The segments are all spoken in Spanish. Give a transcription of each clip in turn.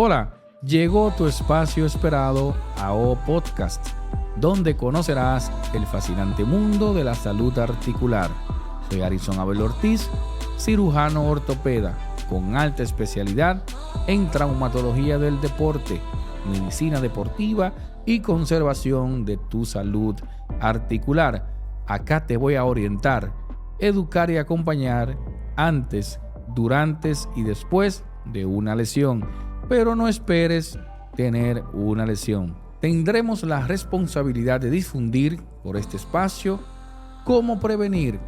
Hola, llegó tu espacio esperado AO Podcast, donde conocerás el fascinante mundo de la salud articular. Soy Arizón Abel Ortiz, cirujano ortopeda con alta especialidad en traumatología del deporte, medicina deportiva y conservación de tu salud articular. Acá te voy a orientar, educar y acompañar antes, durante y después de una lesión. Pero no esperes tener una lesión. Tendremos la responsabilidad de difundir por este espacio cómo prevenir,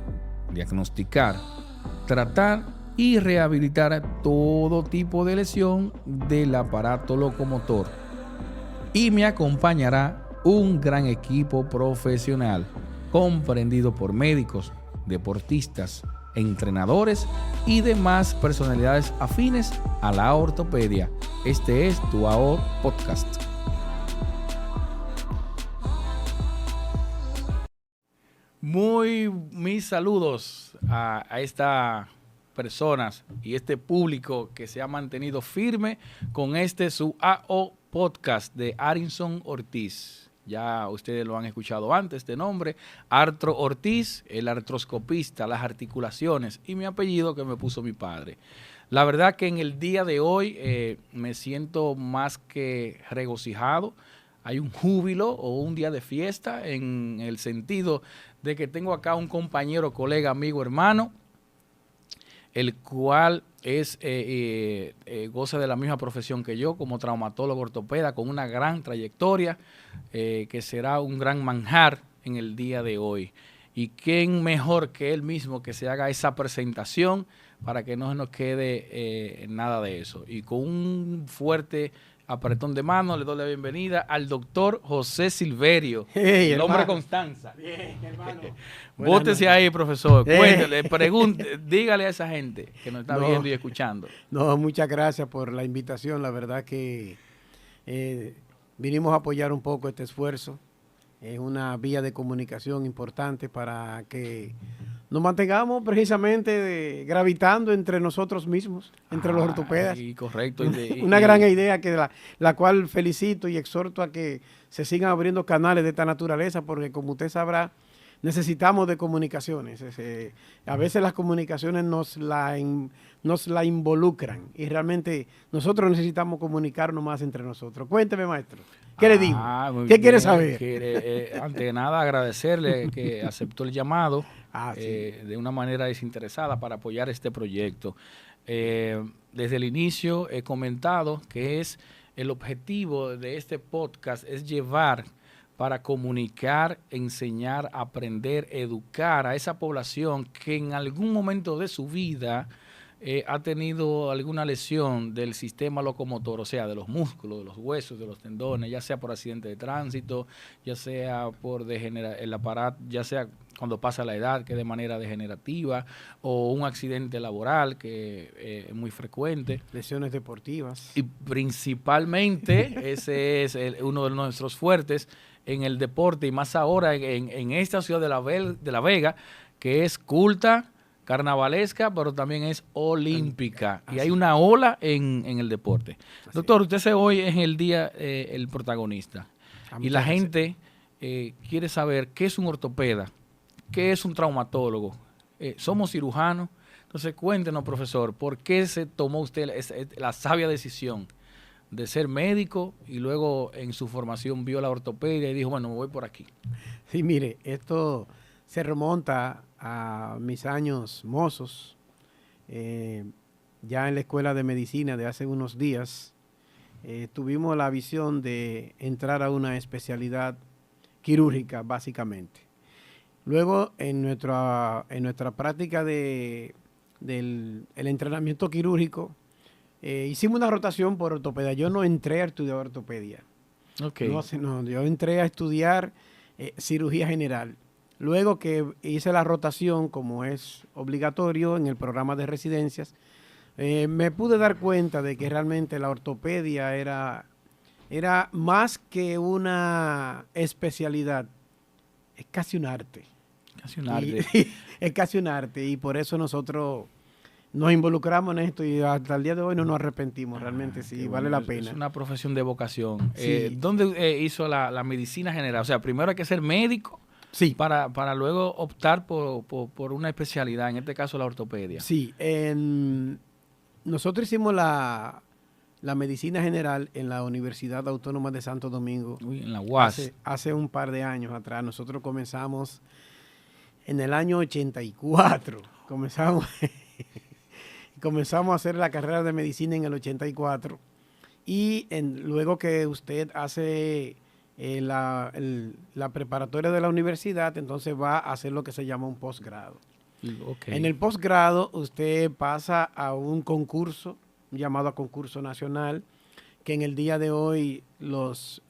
diagnosticar, tratar y rehabilitar todo tipo de lesión del aparato locomotor. Y me acompañará un gran equipo profesional, comprendido por médicos, deportistas, entrenadores y demás personalidades afines a la ortopedia. Este es tu AO Podcast. Mis saludos a estas personas y este público que se ha mantenido firme con su AO Podcast de Arizón Ortiz. Ya ustedes lo han escuchado antes, este nombre, Artro Ortiz, el artroscopista, las articulaciones y mi apellido que me puso mi padre. La verdad que en el día de hoy me siento más que regocijado. Hay un júbilo o un día de fiesta en el sentido de que tengo acá un compañero, colega, amigo, hermano, el cual goza de la misma profesión que yo como traumatólogo ortopeda con una gran trayectoria que será un gran manjar en el día de hoy. Y quién mejor que él mismo que se haga esa presentación para que no se nos quede nada de eso. Y con un fuerte apretón de mano le doy la bienvenida al doctor José Silverio, hey, el hombre Constanza. Bien, hermano. Bótese ahí, profesor. Cuéntele, dígale a esa gente que nos está viendo y escuchando. No, muchas gracias por la invitación. La verdad que vinimos a apoyar un poco este esfuerzo. Es una vía de comunicación importante para que nos mantengamos precisamente gravitando entre nosotros mismos, entre los ortopedas. Sí, correcto. Una gran idea que la cual felicito y exhorto a que se sigan abriendo canales de esta naturaleza, porque como usted sabrá, necesitamos de comunicaciones. A veces las comunicaciones nos la involucran y realmente nosotros necesitamos comunicarnos más entre nosotros. Cuénteme, maestro. ¿Qué le digo? ¿Qué quiere saber? Antes de nada, agradecerle que aceptó el llamado sí. de una manera desinteresada para apoyar este proyecto. Desde el inicio he comentado que el objetivo de este podcast es llevar para comunicar, enseñar, aprender, educar a esa población que en algún momento de su vida ha tenido alguna lesión del sistema locomotor, o sea, de los músculos, de los huesos, de los tendones, ya sea por accidente de tránsito, ya sea por el aparato, ya sea cuando pasa la edad, que de manera degenerativa, o un accidente laboral, que es muy frecuente. Lesiones deportivas. Y principalmente, ese es uno de nuestros fuertes en el deporte, y más ahora en esta ciudad de La Vega, que es culta, carnavalesca, pero también es olímpica. Y hay una ola en el deporte. Doctor, usted hoy es el día el protagonista. Y la gente quiere saber qué es un ortopeda, qué es un traumatólogo. Somos cirujanos. Entonces, cuéntenos, profesor, ¿por qué se tomó usted la sabia decisión de ser médico y luego en su formación vio la ortopedia y dijo, bueno, me voy por aquí? Sí, mire, esto se remonta a mis años mozos, ya en la escuela de medicina de hace unos días, tuvimos la visión de entrar a una especialidad quirúrgica, básicamente. Luego, en nuestra práctica del entrenamiento quirúrgico, hicimos una rotación por ortopedia. Yo no entré a estudiar ortopedia. Okay. No, yo entré a estudiar cirugía general. Luego que hice la rotación, como es obligatorio en el programa de residencias, me pude dar cuenta de que realmente la ortopedia era más que una especialidad, es casi un arte. Casi un arte. Es casi un arte, y por eso nosotros nos involucramos en esto y hasta el día de hoy no nos arrepentimos, realmente sí, vale la pena. Es una profesión de vocación. Sí. ¿Dónde hizo la medicina general? O sea, primero hay que ser médico Sí. para luego optar por una especialidad, en este caso la ortopedia. Sí, nosotros hicimos la medicina general en la Universidad Autónoma de Santo Domingo. Uy, en la UAS. Hace un par de años atrás. Nosotros comenzamos en el año 84. Comenzamos a hacer la carrera de medicina en el 84. Y luego que usted hace la preparatoria de la universidad, entonces va a hacer lo que se llama un posgrado. Okay. En el posgrado usted pasa a un concurso llamado concurso nacional, que en el día de hoy los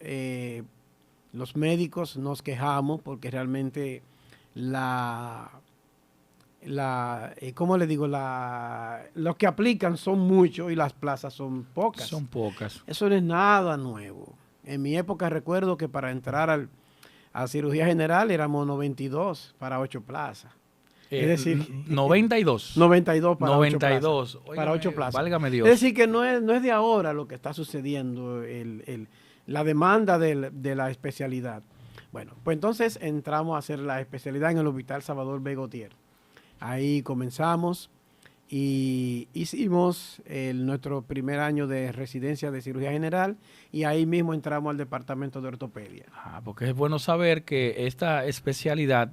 médicos nos quejamos porque realmente ¿cómo le digo? Los que aplican son muchos y las plazas son pocas. Son pocas. Eso no es nada nuevo. En mi época recuerdo que para entrar a cirugía general éramos 92 para 8 plazas. Es decir, 92. 92 para 92. 8 plazas. Para 8 plazas. Válgame Dios. Es decir, que no es de ahora lo que está sucediendo, la demanda de la especialidad. Bueno, pues entonces entramos a hacer la especialidad en el Hospital Salvador B. Gautier. Ahí comenzamos y hicimos nuestro primer año de residencia de cirugía general y ahí mismo entramos al departamento de ortopedia. Porque es bueno saber que esta especialidad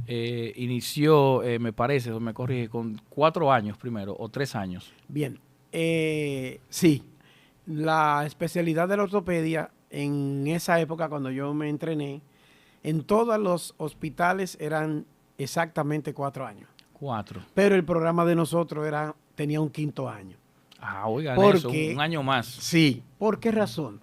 inició, me parece, o me corrige, con 4 años primero o 3 años. Bien, sí, la especialidad de la ortopedia en esa época cuando yo me entrené, en todos los hospitales eran exactamente 4 años. 4. Pero el programa de nosotros tenía un 5º año. Oigan eso, un año más. Sí. ¿Por qué razón?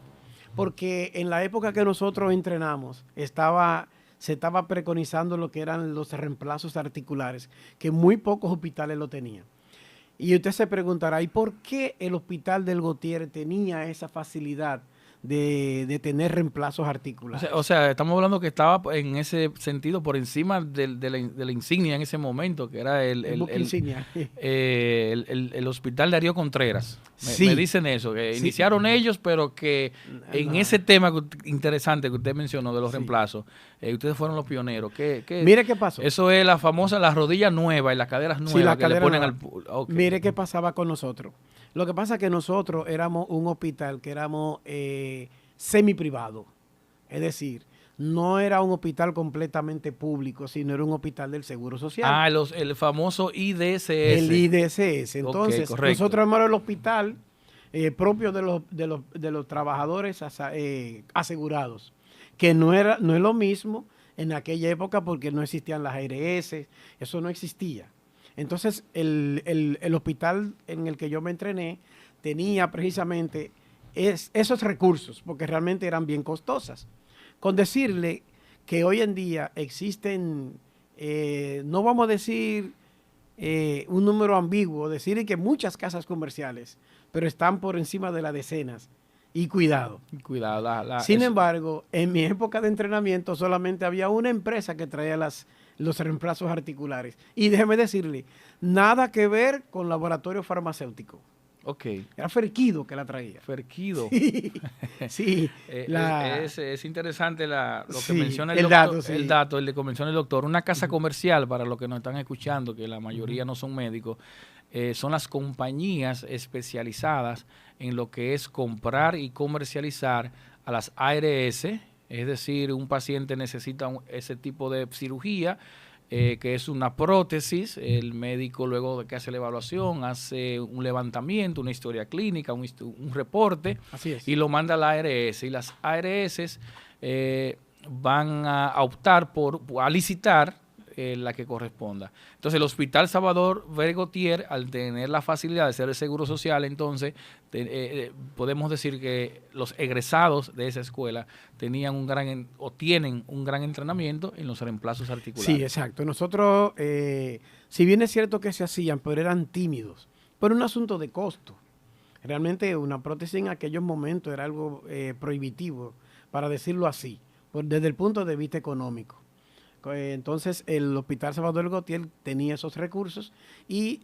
Porque en la época que nosotros entrenamos, se estaba preconizando lo que eran los reemplazos articulares, que muy pocos hospitales lo tenían. Y usted se preguntará, ¿y por qué el hospital del Gautier tenía esa facilidad de tener reemplazos articulares? O sea, estamos hablando que estaba en ese sentido por encima de la insignia en ese momento, que era el hospital Darío Contreras. Me dicen eso, que iniciaron ellos, pero que en ese tema interesante que usted mencionó de los reemplazos, ustedes fueron los pioneros. Mire qué pasó. Eso es las rodillas nuevas y las caderas nuevas que le ponen al... Okay. Mire qué pasaba con nosotros. Lo que pasa es que nosotros éramos un hospital que éramos semi-privado. Es decir, no era un hospital completamente público, sino era un hospital del Seguro Social. El famoso IDSS. El IDSS. Entonces, nosotros éramos el hospital propio de los trabajadores asegurados, que no es lo mismo en aquella época porque no existían las ARS, eso no existía. Entonces, el hospital en el que yo me entrené tenía precisamente esos recursos, porque realmente eran bien costosas. Con decirle que hoy en día existen, no vamos a decir un número ambiguo, decir que muchas casas comerciales, pero están por encima de las decenas. Y cuidado. Sin embargo, en mi época de entrenamiento solamente había una empresa que traía los reemplazos articulares. Y déjeme decirle, nada que ver con laboratorio farmacéutico. Ok. Era Ferquido que la traía. Ferquido. Sí. Es interesante lo que menciona el dato, el de que menciona el doctor. Una casa comercial, para los que nos están escuchando, que la mayoría no son médicos, son las compañías especializadas en lo que es comprar y comercializar a las ARS, es decir, un paciente necesita ese tipo de cirugía, que es una prótesis. El médico, luego de que hace la evaluación, hace un levantamiento, una historia clínica, un reporte. Así es. Y lo manda a la ARS. Y las ARS van a optar a licitar la que corresponda. Entonces, el Hospital Salvador B. Gautier, al tener la facilidad de ser el Seguro Social, entonces podemos decir que los egresados de esa escuela tienen un gran entrenamiento en los reemplazos articulares. Sí, exacto. Nosotros, si bien es cierto que se hacían, pero eran tímidos, por un asunto de costo. Realmente una prótesis en aquellos momentos era algo prohibitivo, para decirlo así, desde el punto de vista económico. Entonces el Hospital Salvador Gautier tenía esos recursos y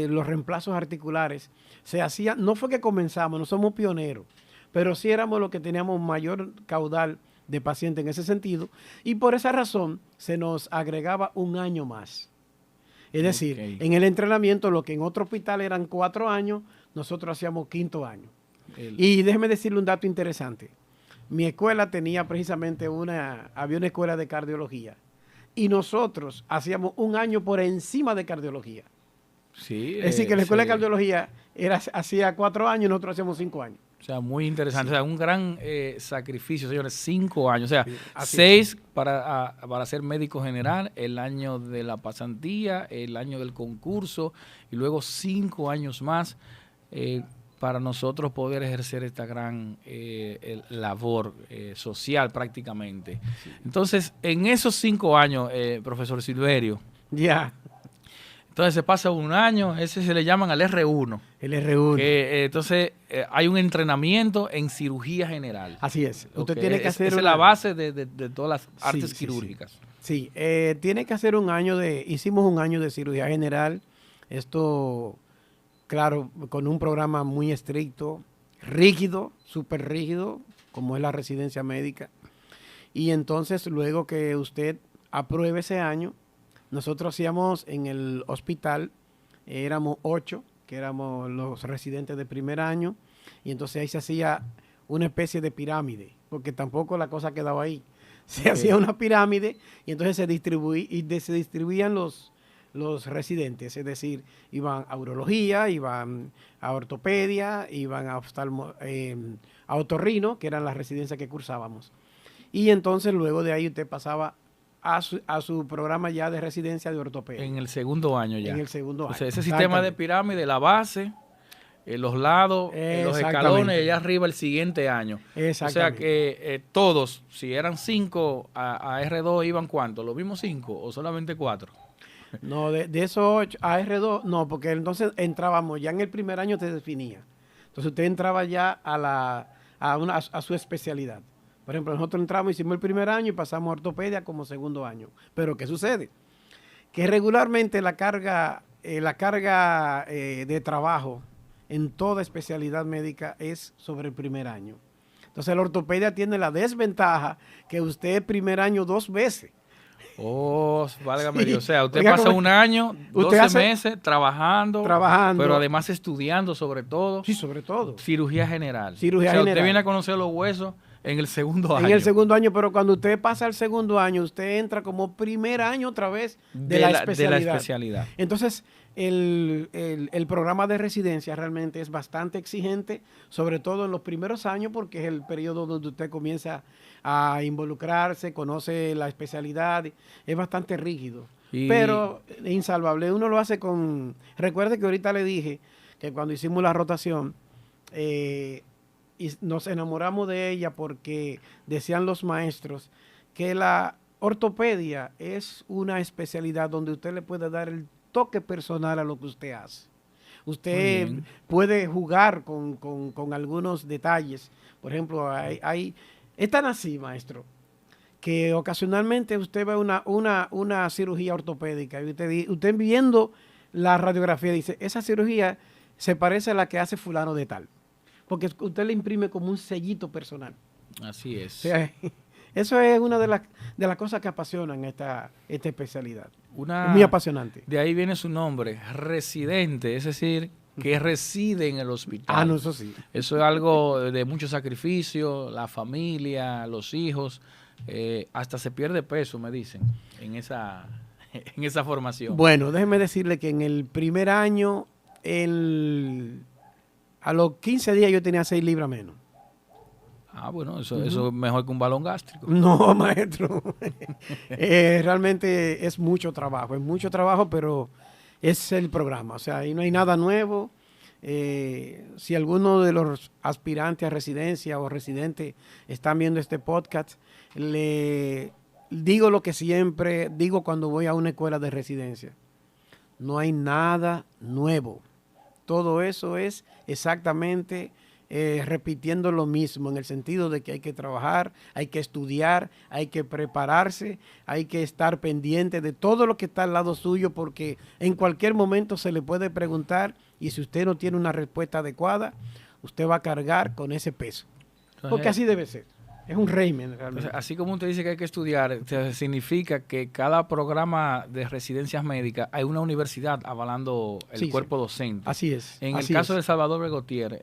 los reemplazos articulares se hacían, no fue que comenzamos, no somos pioneros, pero sí éramos los que teníamos mayor caudal de pacientes en ese sentido, y por esa razón se nos agregaba un año más. Es decir, en el entrenamiento, lo que en otro hospital eran 4 años, nosotros hacíamos 5º año. Y déjeme decirle un dato interesante. Mi escuela tenía precisamente había una escuela de cardiología, y nosotros hacíamos un año por encima de cardiología. Sí, es decir, que la escuela de cardiología hacía 4 años y nosotros hacíamos 5 años. O sea, muy interesante. Sí. O sea, un gran sacrificio, señores. 5 años. O sea, sí, 6 para ser médico general, el año de la pasantía, el año del concurso, y luego 5 años más para nosotros poder ejercer esta gran labor social prácticamente. Sí. Entonces, en esos 5 años, profesor Silverio, ya. Entonces se pasa un año, ese se le llaman al R1. El R1. Entonces hay un entrenamiento en cirugía general. Así es. Usted tiene que hacer esa es la base de todas las artes quirúrgicas. Sí, tiene que hacer hicimos un año de cirugía general. Esto, claro, con un programa muy estricto, rígido, súper rígido, como es la residencia médica. Y entonces, luego que usted apruebe ese año, nosotros hacíamos en el hospital, éramos 8, que éramos los residentes de primer año, y entonces ahí se hacía una especie de pirámide, porque tampoco la cosa quedaba ahí. Se hacía una pirámide y entonces se distribuían los residentes, es decir, iban a urología, iban a ortopedia, iban a otorrino, que eran las residencias que cursábamos. Y entonces luego de ahí usted pasaba a su programa ya de residencia de ortopedia. En el 2º año ya. En el 2º año. O sea, ese sistema de pirámide, la base, los lados, los escalones, y allá arriba el siguiente año. O sea que todos, si eran 5 a R2, ¿iban cuántos? ¿Los mismos 5 o solamente 4? No, de esos 8 a R2, no, porque entonces entrábamos, ya en el primer año te definía. Entonces usted entraba ya a su especialidad. Por ejemplo, nosotros entramos, hicimos el primer año y pasamos a ortopedia como 2º año. Pero ¿qué sucede? Que regularmente la carga de trabajo en toda especialidad médica es sobre el primer año. Entonces la ortopedia tiene la desventaja que usted primer año 2 veces. Oh, válgame Dios. O sea, usted pasa un año, 12 meses trabajando, pero además estudiando sobre todo. Sí, sobre todo. Cirugía general. Cirugía general. Usted viene a conocer los huesos en el 2º año. En el 2º año, pero cuando usted pasa al 2º año, usted entra como primer año otra vez de la especialidad. Entonces, el programa de residencia realmente es bastante exigente, sobre todo en los primeros años, porque es el periodo donde usted comienza a involucrarse, conoce la especialidad, es bastante rígido. Pero insalvable. Uno lo hace con... Recuerde que ahorita le dije que cuando hicimos la rotación, y nos enamoramos de ella porque decían los maestros que la ortopedia es una especialidad donde usted le puede dar el toque personal a lo que usted hace. Usted puede jugar con algunos detalles. Por ejemplo, es tan así, maestro, que ocasionalmente usted ve una cirugía ortopédica y usted viendo la radiografía dice, esa cirugía se parece a la que hace fulano de tal. Porque usted le imprime como un sellito personal. Así es. O sea, eso es una de las cosas que apasionan esta especialidad. Es muy apasionante. De ahí viene su nombre, residente, es decir, que reside en el hospital. Ah, no, eso sí. Eso es algo de mucho sacrificio, la familia, los hijos, hasta se pierde peso, me dicen, en esa formación. Bueno, déjeme decirle que en el primer año, a los 15 días yo tenía 6 libras menos. Ah, bueno, eso es mejor que un balón gástrico. No, maestro. Realmente es mucho trabajo, pero es el programa. O sea, ahí no hay nada nuevo. Si alguno de los aspirantes a residencia o residentes están viendo este podcast, le digo lo que siempre digo cuando voy a una escuela de residencia. No hay nada nuevo. Todo eso es exactamente repitiendo lo mismo, en el sentido de que hay que trabajar, hay que estudiar, hay que prepararse, hay que estar pendiente de todo lo que está al lado suyo, porque en cualquier momento se le puede preguntar y si usted no tiene una respuesta adecuada, usted va a cargar con ese peso. Porque así debe ser. Es un régimen realmente. Así como usted dice que hay que estudiar, significa que cada programa de residencias médicas hay una universidad avalando el cuerpo docente. Así es. En el caso de Salvador Begotier,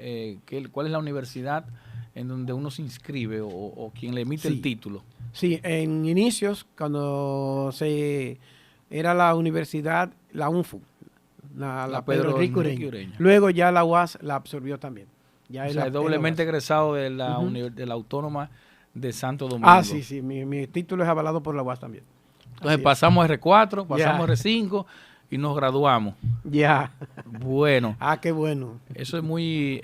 ¿cuál es la universidad en donde uno se inscribe o quien le emite el título? Sí, en inicios, cuando era la universidad, la UNFU, la Pedro Enrique Ureña. Luego ya la UAS la absorbió también. Ya es doblemente egresado de la Autónoma de Santo Domingo. Sí, mi título es avalado por la UAS también. Entonces pasamos R4, pasamos R5 y nos graduamos. Ya. Bueno. Qué bueno. Eso es muy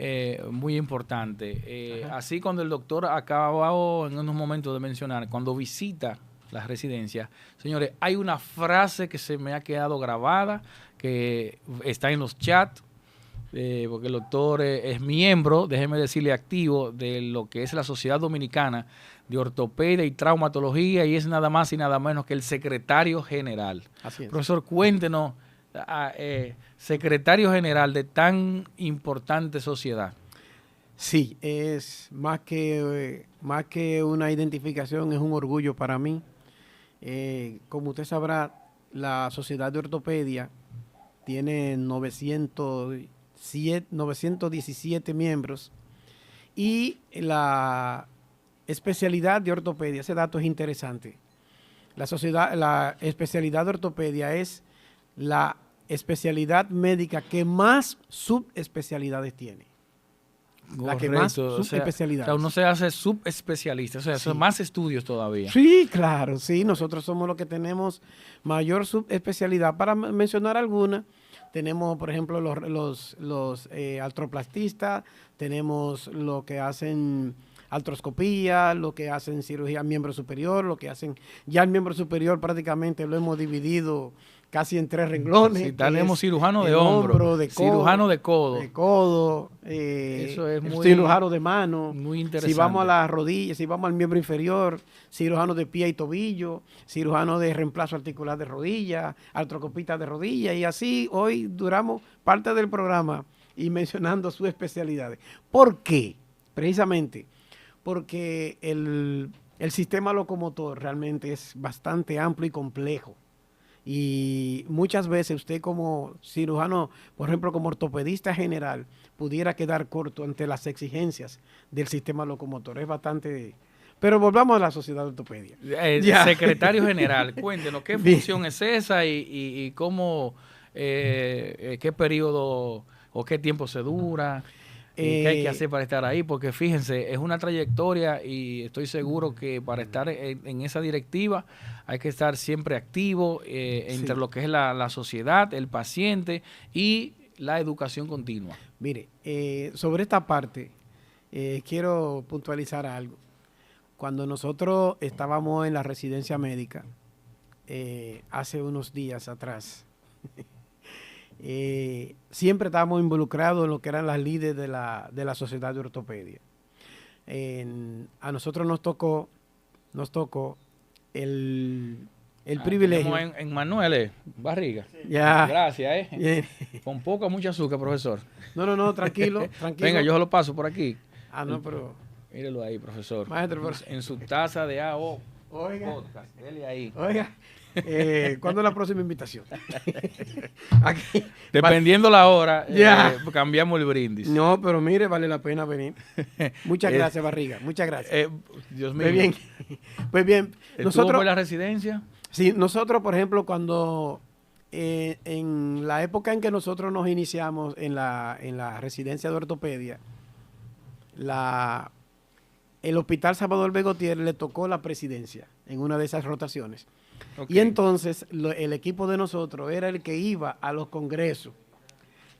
importante. Así cuando el doctor acababa en unos momentos de mencionar, cuando visita las residencias, señores, hay una frase que se me ha quedado grabada, que está en los chats, porque el doctor es miembro, déjeme decirle activo, de lo que es la Sociedad Dominicana de Ortopedia y Traumatología, y es nada más y nada menos que el secretario general. Así es. Profesor, cuéntenos, secretario general de tan importante sociedad. Sí, es más que una identificación, es un orgullo para mí. Como usted sabrá, la Sociedad de Ortopedia tiene 917 miembros y la especialidad de ortopedia, ese dato es interesante. La especialidad de ortopedia es la especialidad médica que más subespecialidades tiene. Correcto. La que más subespecialidades. O sea, uno se hace subespecialista, o sea, son más estudios todavía. Sí, claro, sí, nosotros somos los que tenemos mayor subespecialidad. Para mencionar alguna, tenemos, por ejemplo, los artroplastistas, tenemos lo que hacen artroscopía, lo que hacen cirugía miembro superior, lo que hacen, ya el miembro superior prácticamente lo hemos dividido casi en 3 renglones. Sí, tenemos cirujano de hombro, de codo, cirujano de codo. Eso es cirujano de mano. Muy interesante. Si vamos a las rodillas, si vamos al miembro inferior, cirujano de pie y tobillo, cirujano de reemplazo articular de rodilla, artroscopista de rodilla, y así hoy duramos parte del programa y mencionando sus especialidades. ¿Por qué? Precisamente porque el sistema locomotor realmente es bastante amplio y complejo. Y muchas veces usted como cirujano, por ejemplo, como ortopedista general, pudiera quedar corto ante las exigencias del sistema locomotor. Es bastante... Pero volvamos a la Sociedad de Ortopedia. Secretario general, cuéntenos, ¿qué función es esa y cómo, qué periodo o qué tiempo se dura? ¿Qué hay que hacer para estar ahí? Porque fíjense, es una trayectoria y estoy seguro que para estar en esa directiva hay que estar siempre activo entre lo que es la sociedad, el paciente y la educación continua. Mire, sobre esta parte quiero puntualizar algo. Cuando nosotros estábamos en la residencia médica, hace unos días atrás, siempre estábamos involucrados en lo que eran las líderes de la Sociedad de Ortopedia. A nosotros nos tocó el privilegio. En Manuel Barriga. Sí. Ya. Gracias, Con poca, mucha azúcar, profesor. No, tranquilo. Venga, yo se lo paso por aquí. Pero... Mírelo ahí, profesor. Maestro, en su taza de AO podcast. Dele ahí. Oiga. ¿Cuándo es la próxima invitación? Aquí, dependiendo la hora, cambiamos el brindis. No, pero mire, vale la pena venir. Muchas gracias, Barriga. Muchas gracias. Dios mío. Pues bien. ¿Nosotros en la residencia? Sí, nosotros, por ejemplo, cuando en la época en que nosotros nos iniciamos en la residencia de ortopedia, el Hospital Salvador Begotier le tocó la presidencia en una de esas rotaciones. Okay. Y entonces el equipo de nosotros era el que iba a los congresos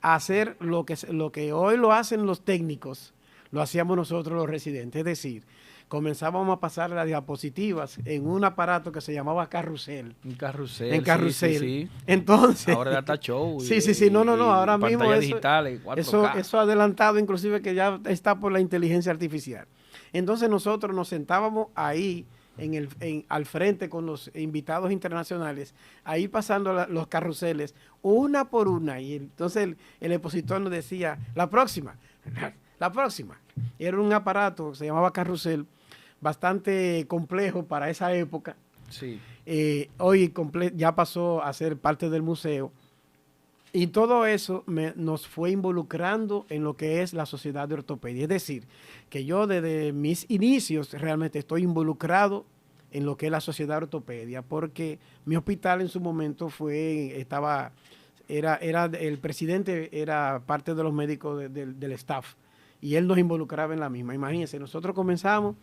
a hacer lo que hoy lo hacen los técnicos lo hacíamos nosotros los residentes. Es decir, comenzábamos a pasar las diapositivas en un aparato que se llamaba carrusel. Un carrusel. En carrusel. Sí, sí, sí. Entonces. Ahora data show. Sí. No. Ahora mismo pantallas digitales, 4K. eso ha adelantado, inclusive que ya está por la inteligencia artificial. Entonces nosotros nos sentábamos ahí al frente con los invitados internacionales, ahí pasando los carruseles, una por una. Y entonces el expositor nos decía, la próxima. Era un aparato que se llamaba carrusel, bastante complejo para esa época. Sí. Hoy ya pasó a ser parte del museo. Y todo eso nos fue involucrando en lo que es la Sociedad de Ortopedia. Es decir, que yo desde mis inicios realmente estoy involucrado en lo que es la Sociedad de Ortopedia, porque mi hospital en su momento el presidente era parte de los médicos del staff, y él nos involucraba en la misma. Imagínense, nosotros comenzamos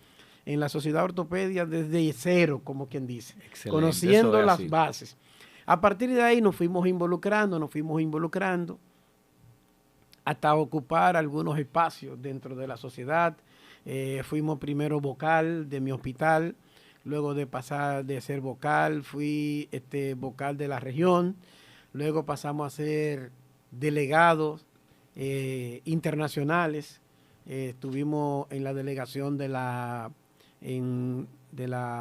en la Sociedad de Ortopedia desde cero, como quien dice, excelente, conociendo las bases. A partir de ahí nos fuimos involucrando hasta ocupar algunos espacios dentro de la sociedad. Fuimos primero vocal de mi hospital, luego de pasar de ser vocal, fui vocal de la región, luego pasamos a ser delegados internacionales. Estuvimos en la delegación de la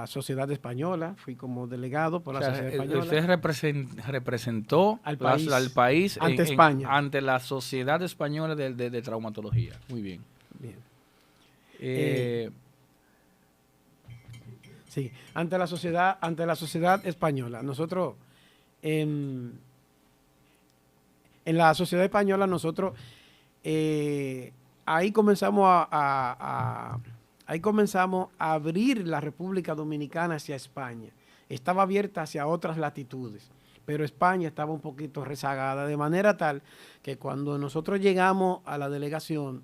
Sociedad Española, fui como delegado por la Sociedad Española. Usted representó al país ante España. Ante la Sociedad Española de Traumatología. Muy bien. Sí, ante la Sociedad Española. Nosotros, en la Sociedad Española, nosotros ahí comenzamos a abrir la República Dominicana hacia España. Estaba abierta hacia otras latitudes, pero España estaba un poquito rezagada, de manera tal que cuando nosotros llegamos a la delegación,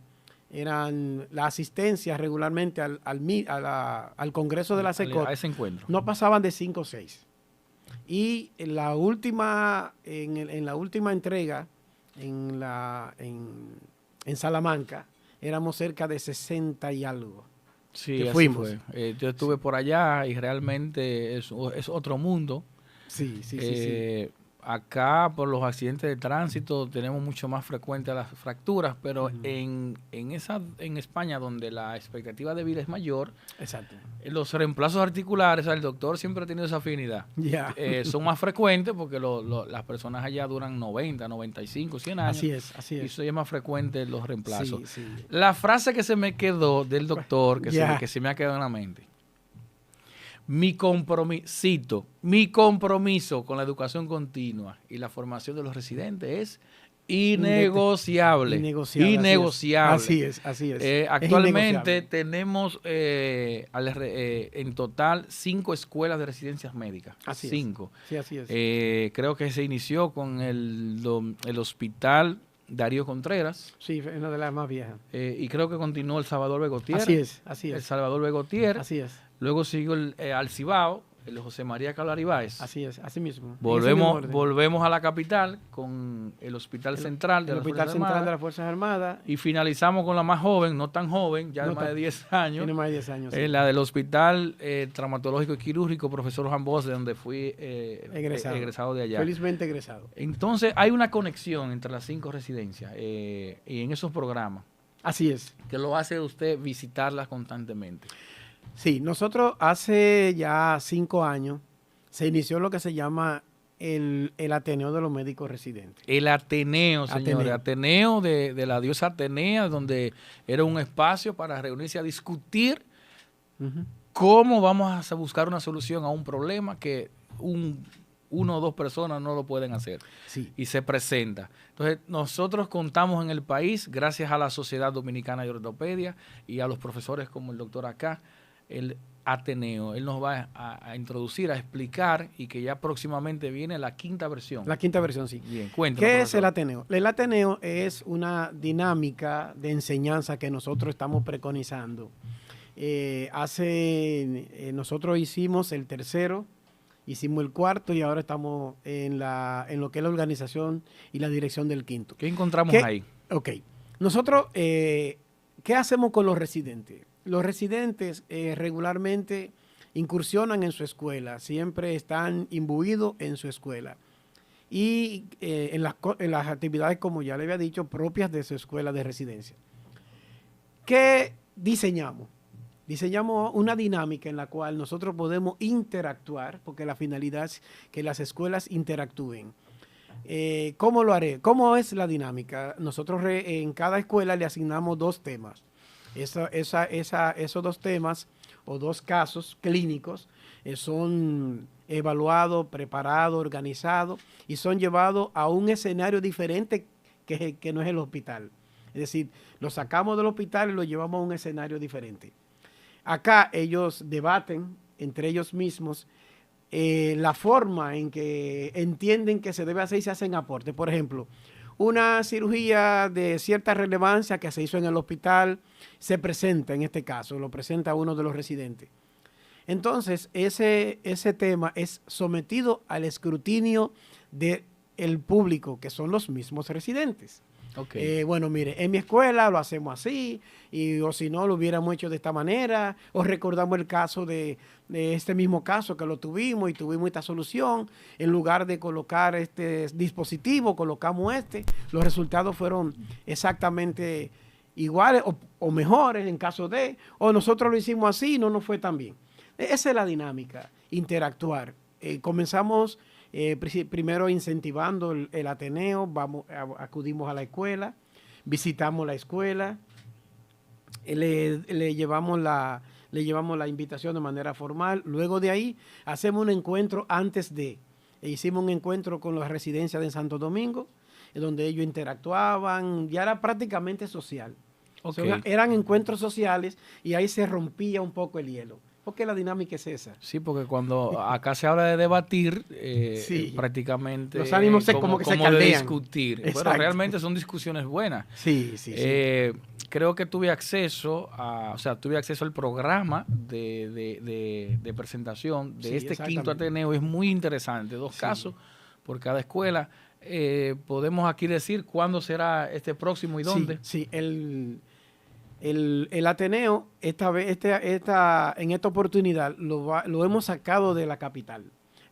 la asistencia regularmente al Congreso de la SECOT, a ese encuentro, no pasaban de 5 o 6. Y en la última entrega, en Salamanca, éramos cerca de 60 y algo. Sí, así fuimos. Yo estuve por allá y realmente es otro mundo. Sí. Acá, por los accidentes de tránsito, tenemos mucho más frecuentes las fracturas, pero en España, donde la expectativa de vida es mayor, exacto, los reemplazos articulares, el doctor siempre ha tenido esa afinidad. Son más frecuentes porque las personas allá duran 90, 95, 100 años. Así es. Y eso es más frecuente los reemplazos. Sí. La frase que se me quedó del doctor, que se me ha quedado en la mente. Mi compromiso con la educación continua y la formación de los residentes es innegociable. Innegociable. Así es. Actualmente tenemos en total 5 escuelas de residencias médicas. Así 5. Sí, así es. Creo que se inició con el hospital Darío Contreras. Sí, una de las más viejas. Y creo que continuó el Salvador Begotier. Así es. El Salvador Begotier. Así es. Luego siguió el Alcibao, el José María Calaribáez. Así es, así mismo. Volvemos a la capital con el Hospital Central de las Fuerzas Armadas. Y finalizamos con la más joven, no tan joven, ya de más de 10 años. Tiene más de 10 años. Sí. La del Hospital Traumatológico y Quirúrgico, Profesor Juan Bosch, de donde fui egresado de allá. Felizmente egresado. Entonces, hay una conexión entre las 5 residencias y en esos programas. Así es. Que lo hace usted visitarlas constantemente. Sí, nosotros hace ya 5 años se inició lo que se llama el Ateneo de los Médicos Residentes. El Ateneo, señores. Ateneo de la diosa Atenea, donde era un espacio para reunirse a discutir cómo vamos a buscar una solución a un problema que uno o 2 personas no lo pueden hacer. Sí. Y se presenta. Entonces, nosotros contamos en el país, gracias a la Sociedad Dominicana de Ortopedia y a los profesores como el doctor acá, el Ateneo. Él nos va a introducir, a explicar, y que ya próximamente viene la 5ª versión. La 5ª versión, sí. Bien, cuéntanos. ¿Qué es el Ateneo? El Ateneo es una dinámica de enseñanza que nosotros estamos preconizando. Nosotros hicimos el 3º, hicimos el 4º y ahora estamos en lo que es la organización y la dirección del 5º. ¿Qué encontramos ahí? Ok. Nosotros ¿qué hacemos con los residentes? Los residentes regularmente incursionan en su escuela, siempre están imbuidos en su escuela y en las actividades, como ya le había dicho, propias de su escuela de residencia. ¿Qué diseñamos? Diseñamos una dinámica en la cual nosotros podemos interactuar, porque la finalidad es que las escuelas interactúen. ¿Cómo lo haré? ¿Cómo es la dinámica? Nosotros en cada escuela le asignamos 2 temas. Esos 2 temas o 2 casos clínicos son evaluados, preparados, organizados y son llevados a un escenario diferente que no es el hospital. Es decir, los sacamos del hospital y los llevamos a un escenario diferente. Acá ellos debaten entre ellos mismos la forma en que entienden que se debe hacer y se hacen aportes. Por ejemplo, una cirugía de cierta relevancia que se hizo en el hospital se presenta, en este caso, lo presenta uno de los residentes. Entonces, ese tema es sometido al escrutinio del público, que son los mismos residentes. Okay. Bueno, mire, en mi escuela lo hacemos así, o si no, lo hubiéramos hecho de esta manera, o recordamos el caso de este mismo caso que lo tuvimos y tuvimos esta solución. En lugar de colocar este dispositivo, colocamos este. Los resultados fueron exactamente iguales o mejores en caso de, o nosotros lo hicimos así y no nos fue tan bien. Esa es la dinámica, interactuar. Comenzamos primero incentivando el Ateneo, acudimos a la escuela, visitamos la escuela, le llevamos la invitación de manera formal. Luego de ahí hacemos un encuentro hicimos un encuentro con las residencias de Santo Domingo, donde ellos interactuaban, ya era prácticamente social. Okay. O sea, eran encuentros sociales y ahí se rompía un poco el hielo. Porque la dinámica es esa. Sí, porque cuando acá se habla de debatir, sí, prácticamente los ánimos como que se caldean. De discutir. Pero realmente son discusiones buenas. Sí. Creo que tuve acceso al programa de presentación de este quinto Ateneo. Es muy interesante. 2 casos por cada escuela. Podemos aquí decir cuándo será este próximo y dónde. Sí. El Ateneo, en esta oportunidad, lo hemos sacado de la capital.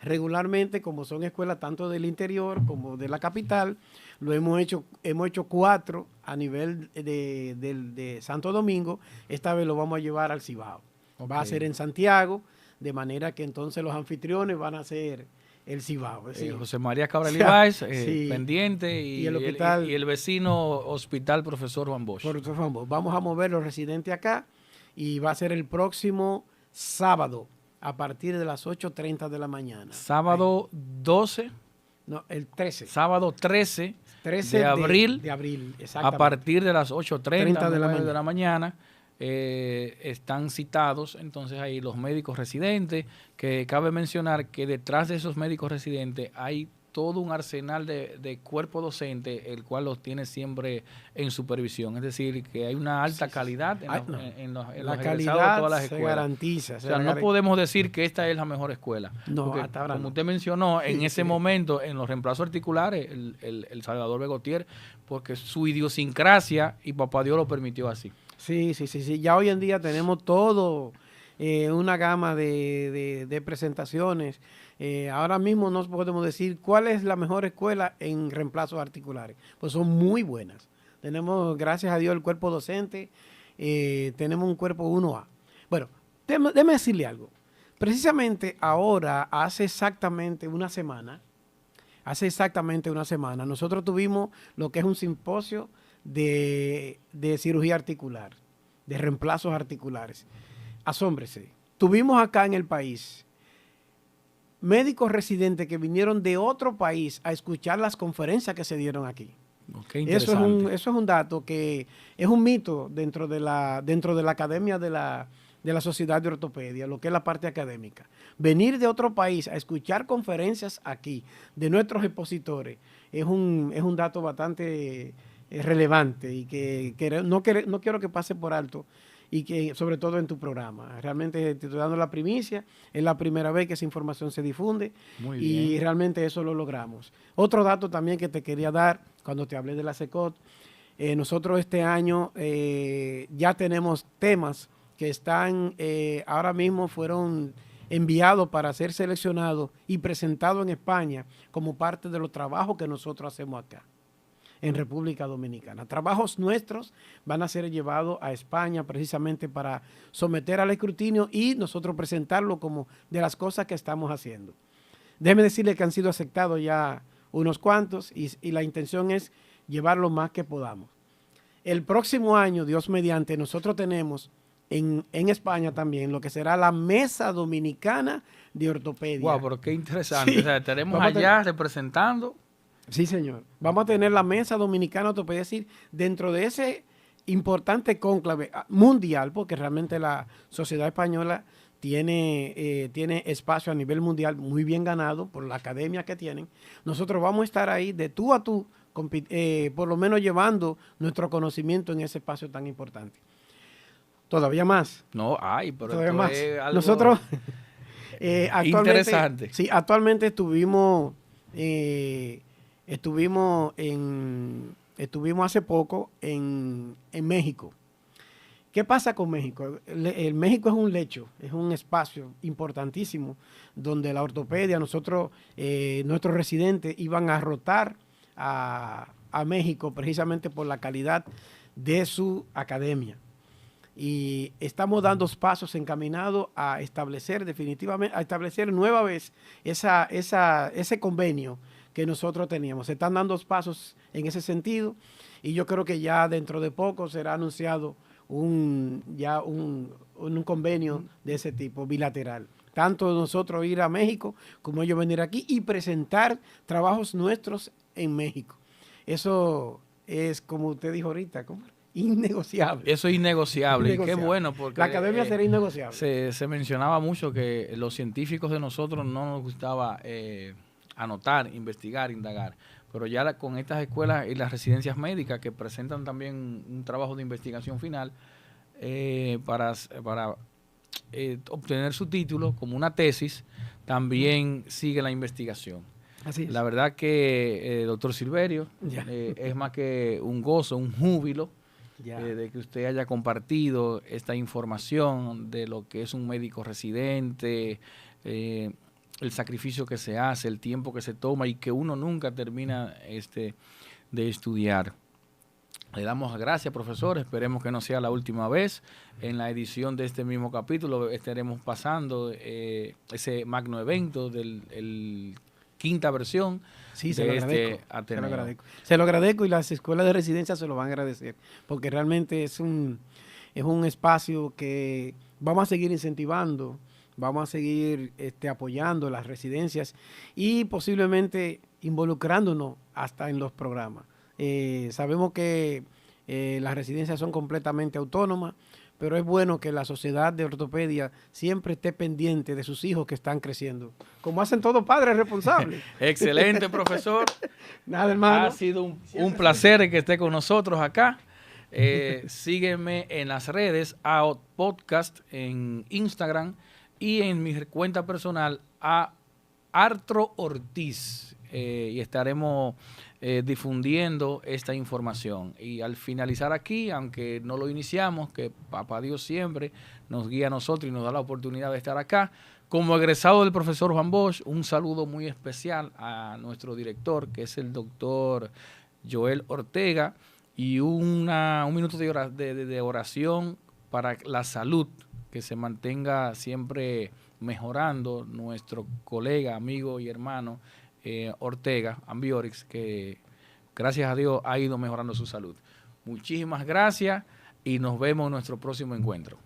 Regularmente, como son escuelas tanto del interior como de la capital, hemos hecho 4 a nivel de Santo Domingo. Esta vez lo vamos a llevar al Cibao. Okay. Va a ser en Santiago, de manera que entonces los anfitriones van a ser el Cibao. José María Cabral Ibáez, pendiente, y el vecino hospital Profesor Juan Bosch. Vamos a mover los residentes acá y va a ser el próximo sábado a partir de las 8:30 de la mañana. Sábado 12. No, el 13. Sábado 13 de abril. De abril, a partir de las 8:30 de la mañana. Están citados entonces ahí los médicos residentes, que cabe mencionar que detrás de esos médicos residentes hay todo un arsenal de cuerpo docente, el cual los tiene siempre en supervisión. Es decir, que hay una alta calidad en los egresados de todas las escuelas. Se garantiza. O sea, no podemos decir que esta es la mejor escuela. No, porque, hasta ahora como no. Usted mencionó, en ese momento, en los reemplazos articulares, el Salvador Begotier, porque su idiosincrasia y papá Dios lo permitió así. Sí. Ya hoy en día tenemos todo, una gama de presentaciones. Ahora mismo no podemos decir cuál es la mejor escuela en reemplazos articulares. Pues son muy buenas. Tenemos, gracias a Dios, el cuerpo docente. Tenemos un cuerpo 1A. Bueno, déjeme decirle algo. Precisamente ahora, hace exactamente una semana, nosotros tuvimos lo que es un simposio de cirugía articular, de reemplazos articulares. Asómbrese. Tuvimos acá en el país médicos residentes que vinieron de otro país a escuchar las conferencias que se dieron aquí. Eso es un dato que es un mito dentro de la academia de la Sociedad de Ortopedia, lo que es la parte académica. Venir de otro país a escuchar conferencias aquí de nuestros expositores es un dato bastante relevante y que no quiero que pase por alto, y que sobre todo en tu programa. Realmente te estoy dando la primicia, es la primera vez que esa información se difunde. Muy y bien. Realmente eso lo logramos. Otro dato también que te quería dar cuando te hablé de la SECOT, Nosotros este año ya tenemos temas que están, ahora mismo fueron enviados para ser seleccionados y presentados en España como parte de los trabajos que nosotros hacemos acá en República Dominicana. Trabajos nuestros van a ser llevados a España precisamente para someter al escrutinio y nosotros presentarlo como de las cosas que estamos haciendo. Déjeme decirle que han sido aceptados ya unos cuantos y la intención es llevar lo más que podamos. El próximo año, Dios mediante, nosotros tenemos en España también lo que será la Mesa Dominicana de Ortopedia. Wow, pero qué interesante. Sí. O sea, tenemos allá representando. Sí, señor. Vamos a tener la Mesa Dominicana de Ortopedia, es decir, dentro de ese importante cónclave mundial, porque realmente la sociedad española tiene espacio a nivel mundial muy bien ganado por la academia que tienen. Nosotros vamos a estar ahí de tú a tú, por lo menos llevando nuestro conocimiento en ese espacio tan importante. Todavía más. No, ay, pero todavía esto más. es algo Nosotros interesante. Sí, actualmente estuvimos hace poco en México. ¿Qué pasa con México? El México es un lecho, es un espacio importantísimo donde la ortopedia, nuestros residentes iban a rotar a México precisamente por la calidad de su academia. Y estamos dando pasos encaminados a establecer definitivamente, a establecer nueva vez ese convenio que nosotros teníamos. Se están dando pasos en ese sentido y yo creo que ya dentro de poco será anunciado un convenio de ese tipo, bilateral. Tanto nosotros ir a México como ellos venir aquí y presentar trabajos nuestros en México. Eso es, como usted dijo ahorita, innegociable. Eso es innegociable. Y qué bueno, porque la academia será innegociable. Se mencionaba mucho que los científicos de nosotros no nos gustaba anotar, investigar, indagar. Pero ya con estas escuelas y las residencias médicas que presentan también un trabajo de investigación final para obtener su título como una tesis, también sigue la investigación. Así es. La verdad que, doctor Silverio, es más que un gozo, un júbilo de que usted haya compartido esta información de lo que es un médico residente, el sacrificio que se hace, el tiempo que se toma y que uno nunca termina de estudiar. Le damos las gracias, profesor. Esperemos que no sea la última vez. En la edición de este mismo capítulo estaremos pasando ese magno evento del quinta versión. Sí, se lo agradezco. Se lo agradezco y las escuelas de residencia se lo van a agradecer, porque realmente es un espacio que vamos a seguir incentivando, vamos a seguir apoyando las residencias y posiblemente involucrándonos hasta en los programas. Sabemos que las residencias son completamente autónomas, pero es bueno que la sociedad de ortopedia siempre esté pendiente de sus hijos que están creciendo, como hacen todos padres responsables. Excelente, profesor. Nada, hermano. Ha sido un placer que esté con nosotros acá. Sígueme en las redes, a podcast en Instagram y en mi cuenta personal a Artro Ortiz. Y estaremos difundiendo esta información. Y al finalizar aquí, aunque no lo iniciamos, que Papá Dios siempre nos guía a nosotros y nos da la oportunidad de estar acá, como egresado del profesor Juan Bosch, un saludo muy especial a nuestro director, que es el doctor Joel Ortega, y un minuto de oración para la salud, que se mantenga siempre mejorando nuestro colega, amigo y hermano Ortega, Ambiorix, que gracias a Dios ha ido mejorando su salud. Muchísimas gracias y nos vemos en nuestro próximo encuentro.